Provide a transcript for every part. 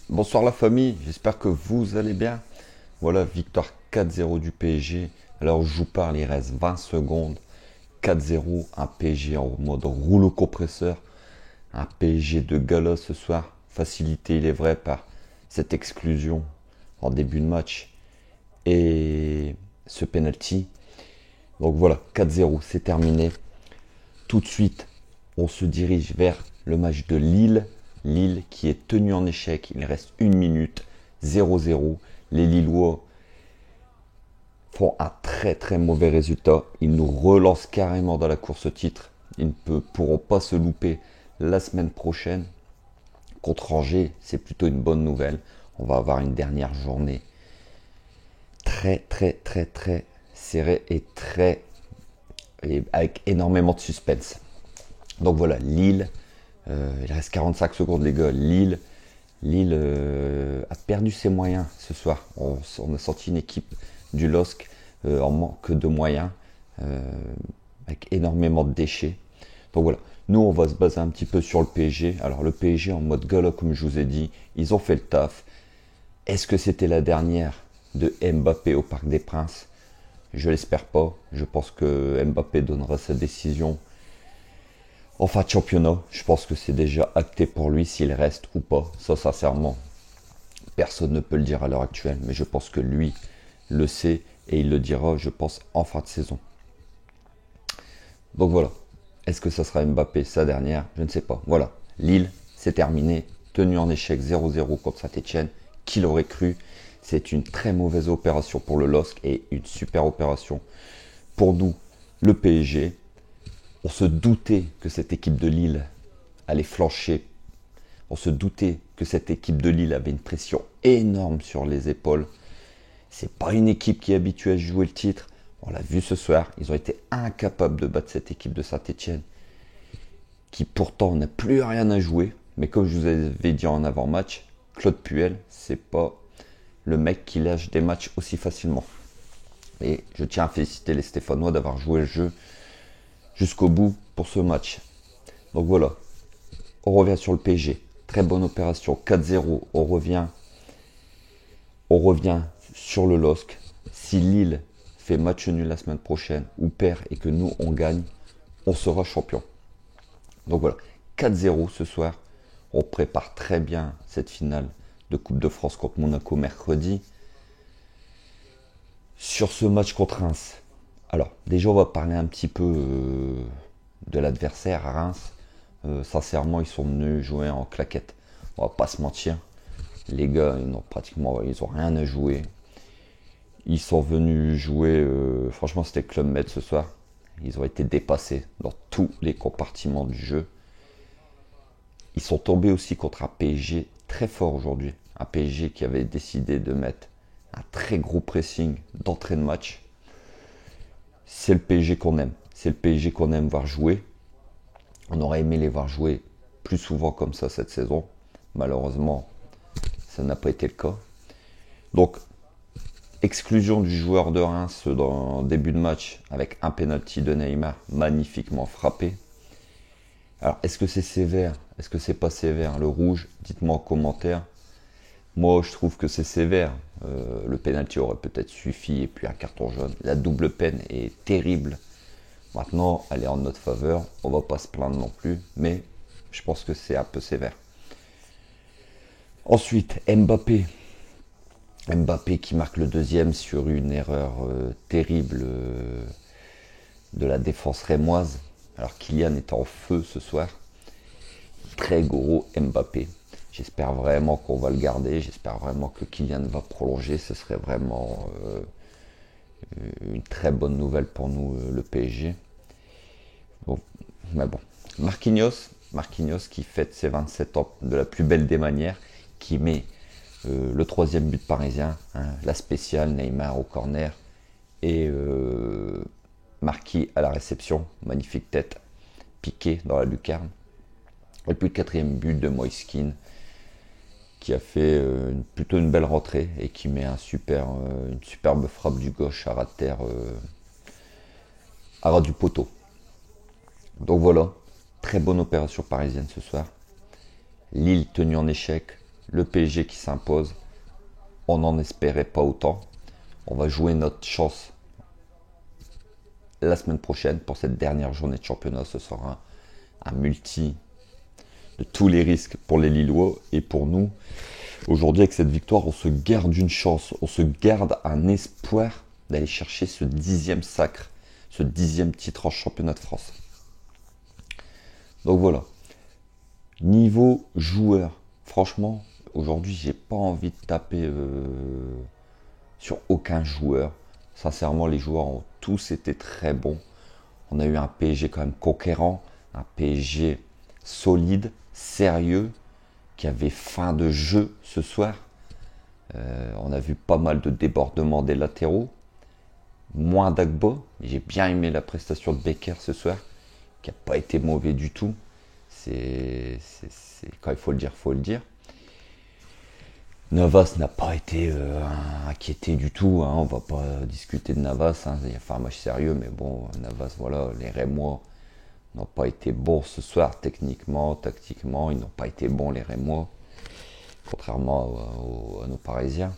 Bonsoir la famille, j'espère que vous allez bien. Voilà, victoire 4-0 du PSG. Alors je vous parle, il reste 20 secondes. 4-0, un PSG en mode rouleau compresseur. Un PSG de gala ce soir. Facilité, il est vrai, par cette exclusion en début de match et ce penalty. Donc voilà, 4-0, c'est terminé. Tout de suite, on se dirige vers le match de Lille. Lille qui est tenu en échec. Il reste une minute. 0-0. Les Lillois font un très très mauvais résultat. Ils nous relancent carrément dans la course au titre. Ils ne pourront pas se louper la semaine prochaine. Contre Angers, c'est plutôt une bonne nouvelle. On va avoir une dernière journée très très très très serrée et avec énormément de suspense. Donc voilà, Lille, il reste 45 secondes les gars. Lille a perdu ses moyens ce soir. On a sorti une équipe du LOSC en manque de moyens, euh, avec énormément de déchets. Donc voilà, nous on va se baser un petit peu sur le PSG. Alors le PSG en mode gala comme je vous ai dit, ils ont fait le taf. Est-ce que c'était la dernière de Mbappé au Parc des Princes? Je l'espère pas. Je pense que Mbappé donnera sa décision en fin de championnat. Je pense que c'est déjà acté pour lui s'il reste ou pas. Ça, sincèrement, personne ne peut le dire à l'heure actuelle, mais je pense que lui le sait et il le dira, je pense, en fin de saison. Donc voilà. Est-ce que ça sera Mbappé, sa dernière? Je ne sais pas. Voilà. Lille, c'est terminé. Tenu en échec 0-0 contre Saint-Etienne. Qui l'aurait cru? C'est une très mauvaise opération pour le LOSC et une super opération pour nous, le PSG. On se doutait que cette équipe de Lille allait flancher. On se doutait que cette équipe de Lille avait une pression énorme sur les épaules. C'est pas une équipe qui est habituée à jouer le titre. On l'a vu ce soir, ils ont été incapables de battre cette équipe de Saint-Etienne, qui pourtant n'a plus rien à jouer. Mais comme je vous avais dit en avant-match, Claude Puel, c'est pas le mec qui lâche des matchs aussi facilement. Et je tiens à féliciter les Stéphanois d'avoir joué le jeu jusqu'au bout pour ce match. Donc voilà, on revient sur le PSG. Très bonne opération, 4-0. On revient sur le LOSC. Si Lille fait match nul la semaine prochaine ou perd et que nous on gagne, on sera champion. Donc voilà, 4-0 ce soir. On prépare très bien cette finale de Coupe de France contre Monaco mercredi. Sur ce match contre Reims, alors déjà on va parler un petit peu de l'adversaire à Reims. Sincèrement, ils sont venus jouer en claquette. On va pas se mentir. Les gars, ils ont rien à jouer. Ils sont venus jouer. Franchement, c'était Club Med ce soir. Ils ont été dépassés dans tous les compartiments du jeu. Ils sont tombés aussi contre un PSG très fort aujourd'hui. Un PSG qui avait décidé de mettre un très gros pressing d'entrée de match. C'est le PSG qu'on aime. C'est le PSG qu'on aime voir jouer. On aurait aimé les voir jouer plus souvent comme ça cette saison. Malheureusement, ça n'a pas été le cas. Donc, exclusion du joueur de Reims dans le début de match avec un penalty de Neymar magnifiquement frappé. Alors, est-ce que c'est sévère? Est-ce que c'est pas sévère? Le rouge, dites-moi en commentaire. Moi, je trouve que c'est sévère. Le penalty aurait peut-être suffi et puis un carton jaune. La double peine est terrible. Maintenant, elle est en notre faveur. On va pas se plaindre non plus, mais je pense que c'est un peu sévère. Ensuite, Mbappé. Mbappé qui marque le deuxième sur une erreur terrible de la défense rémoise. Alors Kylian est en feu ce soir. Très gros Mbappé. J'espère vraiment qu'on va le garder. J'espère vraiment que Kylian va prolonger. Ce serait vraiment une très bonne nouvelle pour nous, le PSG. Bon, mais bon. Marquinhos qui fête ses 27 ans de la plus belle des manières, qui met le troisième but parisien, hein, la spéciale Neymar au corner et Marquis à la réception, magnifique tête, piqué dans la lucarne. Et puis le quatrième but de Moiskin qui a fait plutôt une belle rentrée et qui met une superbe frappe du gauche à ras de terre, à ras du poteau. Donc voilà, très bonne opération parisienne ce soir. Lille tenue en échec, le PSG qui s'impose. On n'en espérait pas autant. On va jouer notre chance la semaine prochaine pour cette dernière journée de championnat. Ce sera un multi de tous les risques pour les Lillois et pour nous. Aujourd'hui, avec cette victoire, on se garde une chance, on se garde un espoir d'aller chercher ce 10e sacre, ce 10e titre en championnat de France. Donc voilà. Niveau joueur, franchement, aujourd'hui, j'ai pas envie de taper sur aucun joueur. Sincèrement, les joueurs ont tous été très bons. On a eu un PSG quand même conquérant, un PSG solide, sérieux, qui avait faim de jeu ce soir. On a vu pas mal de débordements des latéraux. Moins d'Agba. J'ai bien aimé la prestation de Becker ce soir, qui n'a pas été mauvais du tout. Quand il faut le dire, il faut le dire. Navas n'a pas été inquiété du tout. Hein. On va pas discuter de Navas. Hein. Il a fait un match sérieux, mais bon, Navas, voilà, les Rémois n'ont pas été bons ce soir, techniquement, tactiquement. Ils n'ont pas été bons, les Rémois, contrairement à nos Parisiens.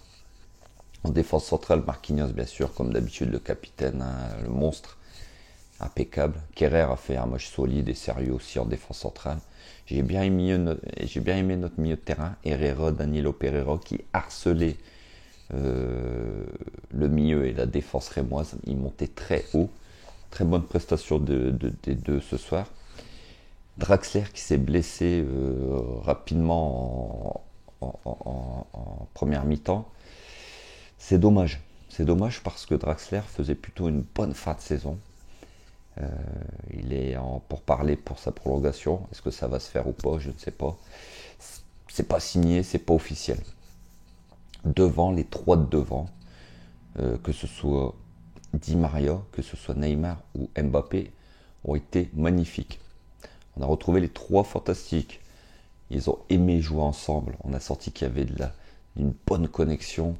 En défense centrale, Marquinhos, bien sûr, comme d'habitude, le capitaine, hein, le monstre, impeccable. Kerrer a fait un match solide et sérieux aussi en défense centrale. J'ai bien aimé notre milieu de terrain, Herrera, Danilo Pereira, qui harcelait le milieu et la défense rémoise. Ils montaient très haut. Très bonne prestation des deux ce soir. Draxler qui s'est blessé rapidement en première mi-temps. C'est dommage. C'est dommage parce que Draxler faisait plutôt une bonne fin de saison. Il est pour parler pour sa prolongation. Est-ce que ça va se faire ou pas? Je ne sais pas. C'est pas signé, c'est pas officiel. Devant, les trois de devant, que ce soit Di Maria, que ce soit Neymar ou Mbappé, ont été magnifiques. On a retrouvé les trois fantastiques. Ils ont aimé jouer ensemble. On a senti qu'il y avait une bonne connexion.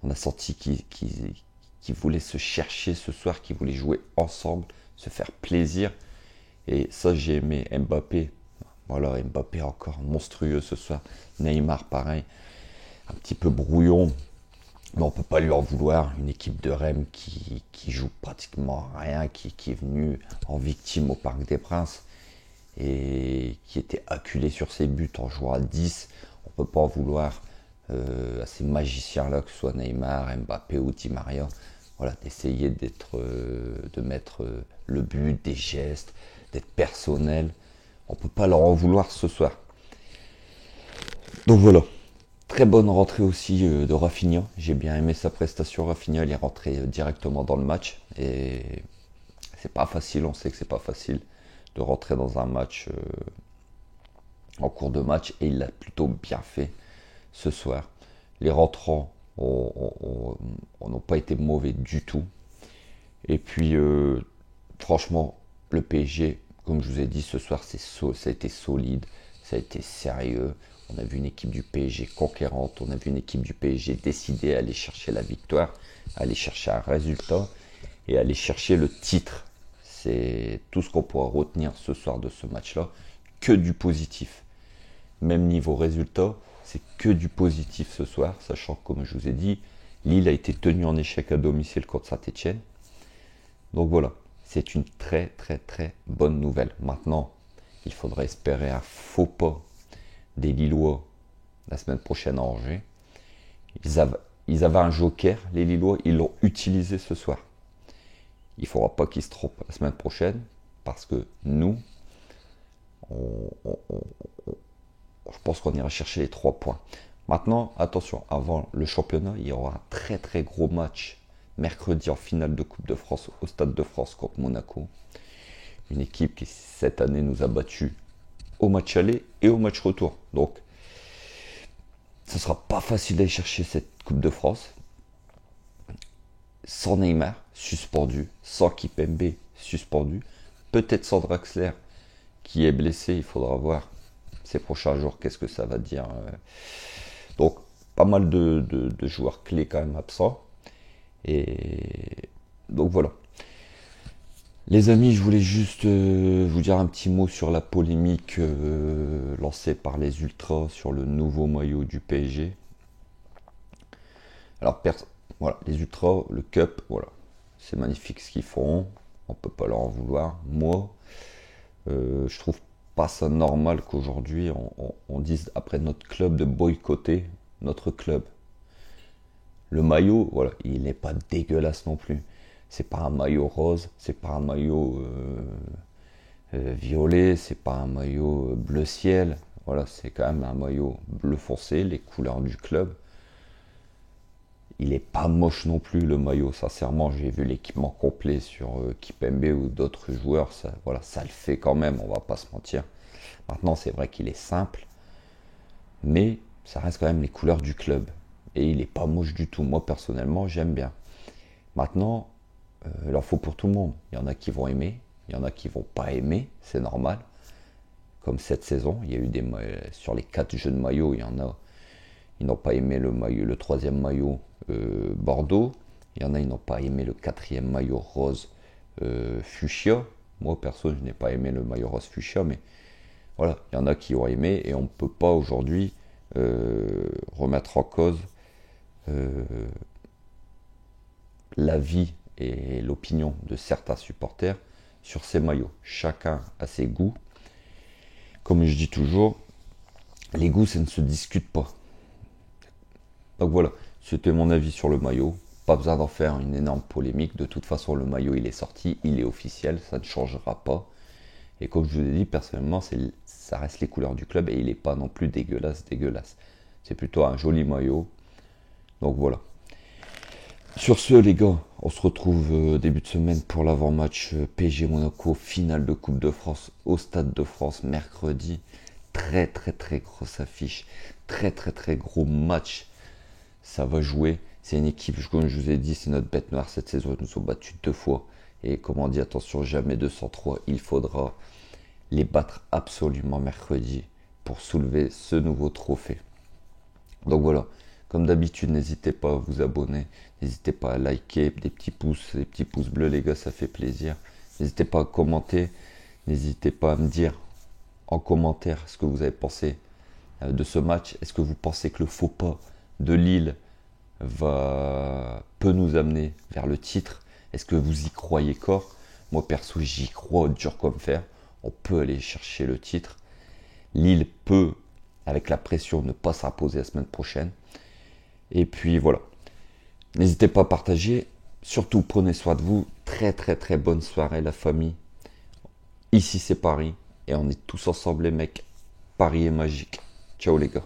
On a senti qu'ils voulaient se chercher ce soir, qu'ils voulaient jouer ensemble, se faire plaisir. Et ça, j'ai aimé. Mbappé. Voilà, Mbappé encore monstrueux ce soir. Neymar, pareil. Un petit peu brouillon. Mais on ne peut pas lui en vouloir. Une équipe de Rennes qui joue pratiquement rien, qui est venue en victime au Parc des Princes et qui était acculé sur ses buts en jouant à 10. On ne peut pas en vouloir à ces magiciens-là, que ce soit Neymar, Mbappé ou Di Maria, voilà, d'essayer de mettre le but, des gestes, d'être personnel. On ne peut pas leur en vouloir ce soir. Donc voilà. Très bonne rentrée aussi de Rafinha. J'ai bien aimé sa prestation. Rafinha, il est rentré directement dans le match. Et c'est pas facile, on sait que c'est pas facile de rentrer dans un match en cours de match. Et il l'a plutôt bien fait ce soir. Les rentrants n'ont pas été mauvais du tout. Et puis, franchement, le PSG, comme je vous ai dit ce soir, ça a été solide, ça a été sérieux. On a vu une équipe du PSG conquérante, on a vu une équipe du PSG décidée à aller chercher la victoire, à aller chercher un résultat et à aller chercher le titre. C'est tout ce qu'on pourra retenir ce soir de ce match-là, que du positif. Même niveau résultat, c'est que du positif ce soir, sachant que, comme je vous ai dit, Lille a été tenue en échec à domicile contre Saint-Etienne. Donc voilà, c'est une très très très bonne nouvelle. Maintenant, il faudra espérer un faux pas des Lillois la semaine prochaine à Angers. Ils avaient un joker, les Lillois, ils l'ont utilisé ce soir. Il ne faudra pas qu'ils se trompent la semaine prochaine, parce que nous, je pense qu'on ira chercher les 3 points. Maintenant, attention, avant le championnat, il y aura un très très gros match mercredi en finale de Coupe de France au Stade de France contre Monaco. Une équipe qui cette année nous a battus au match aller et au match retour. Donc, ce ne sera pas facile d'aller chercher cette Coupe de France. Sans Neymar, suspendu. Sans Kipembe, suspendu. Peut-être sans Draxler, qui est blessé. Il faudra voir ces prochains jours qu'est-ce que ça va dire. Donc, pas mal de joueurs clés quand même absents. Et donc voilà. Les amis, je voulais juste vous dire un petit mot sur la polémique lancée par les Ultras sur le nouveau maillot du PSG. Alors, voilà, les Ultras, le Cup, voilà, c'est magnifique ce qu'ils font, on peut pas leur en vouloir. Moi, je trouve pas ça normal qu'aujourd'hui on dise après notre club de boycotter notre club. Le maillot, voilà, il n'est pas dégueulasse non plus. C'est pas un maillot rose, c'est pas un maillot violet, c'est pas un maillot bleu ciel. Voilà, c'est quand même un maillot bleu foncé, les couleurs du club. Il est pas moche non plus le maillot, sincèrement, j'ai vu l'équipement complet sur Kipembe ou d'autres joueurs, ça, voilà, ça le fait quand même, on va pas se mentir. Maintenant, c'est vrai qu'il est simple, mais ça reste quand même les couleurs du club. Et il est pas moche du tout. Moi, personnellement, j'aime bien. Maintenant, il en faut pour tout le monde. Il y en a qui vont aimer, il y en a qui vont pas aimer, c'est normal. Comme cette saison, il y a eu sur les 4 jeux de maillot, il y en a, ils n'ont pas aimé le maillot, le troisième maillot Bordeaux. Il y en a, ils n'ont pas aimé le quatrième maillot rose fuchsia. Moi, perso, je n'ai pas aimé le maillot rose fuchsia, mais voilà, il y en a qui ont aimé et on ne peut pas aujourd'hui remettre en cause l'avis et l'opinion de certains supporters sur ces maillots. Chacun a ses goûts. Comme je dis toujours, les goûts, ça ne se discute pas. Donc voilà, c'était mon avis sur le maillot. Pas besoin d'en faire une énorme polémique. De toute façon, le maillot, il est sorti, il est officiel, ça ne changera pas. Et comme je vous ai dit, personnellement, ça reste les couleurs du club et il n'est pas non plus dégueulasse. C'est plutôt un joli maillot. Donc voilà. Sur ce, les gars, on se retrouve début de semaine pour l'avant-match PSG Monaco, finale de Coupe de France au Stade de France mercredi. Très très très grosse affiche, très très très gros match. Ça va jouer. C'est une équipe, comme je vous ai dit, c'est notre bête noire cette saison. Ils nous ont battus 2 fois. Et comme on dit, attention, jamais 203. Il faudra les battre absolument mercredi pour soulever ce nouveau trophée. Donc voilà, comme d'habitude, n'hésitez pas à vous abonner, n'hésitez pas à liker, des petits pouces bleus les gars, ça fait plaisir. N'hésitez pas à commenter, n'hésitez pas à me dire en commentaire ce que vous avez pensé de ce match. Est-ce que vous pensez que le faux pas de Lille peut nous amener vers le titre? Est-ce que vous y croyez corps? Moi perso, j'y crois dur comme fer. On peut aller chercher le titre. Lille peut, avec la pression, ne pas s'imposer la semaine prochaine. Et puis voilà. N'hésitez pas à partager. Surtout, prenez soin de vous. Très très très bonne soirée la famille. Ici c'est Paris. Et on est tous ensemble les mecs. Paris est magique. Ciao les gars.